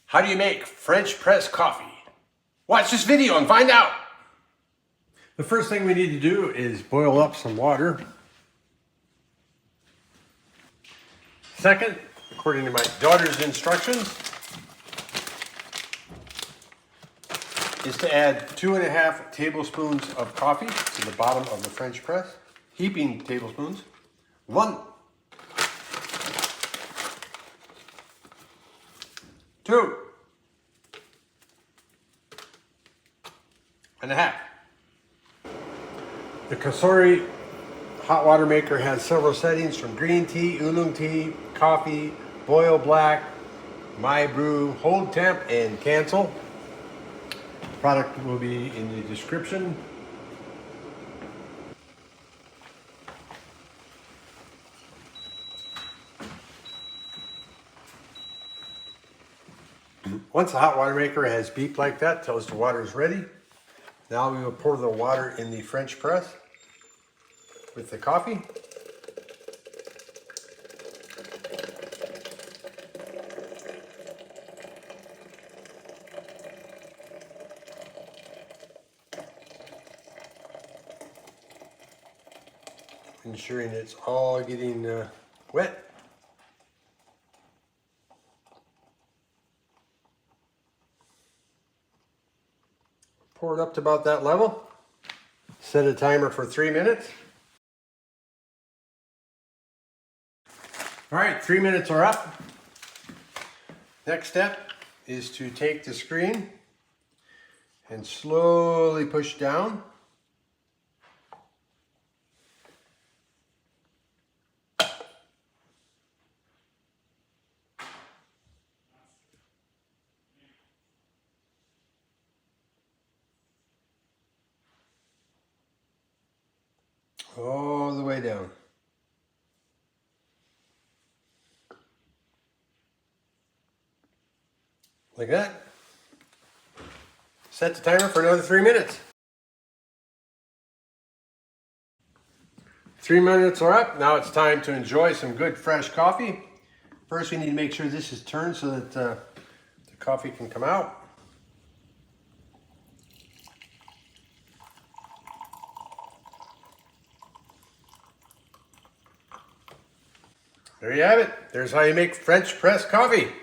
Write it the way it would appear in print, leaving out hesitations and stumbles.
How do you make French press coffee? Watch this video and find out. The first thing we need to do is boil up some water. Second, according to my daughter's instructions, is to add 2.5 tablespoons of coffee to the bottom of the French press. Heaping tablespoons. 1, 2, 1/2. The Kasori hot water maker has several settings from green tea, oolong tea, coffee, boil black, my brew, hold temp, and cancel. Product will be in the description. Once the hot water maker has beeped like that, tells the water is ready. Now we will pour the water in the French press with the coffee. Ensuring it's all getting wet. Pour it up to about that level. Set a timer for 3 minutes. All right, 3 minutes are up. Next step is to take the screen and slowly push down. All the way down. Like that. Set the timer for another 3 minutes. 3 minutes are up. Now it's time to enjoy some good fresh coffee. First we need to make sure this is turned so that the coffee can come out. There you have it. There's how you make French press coffee.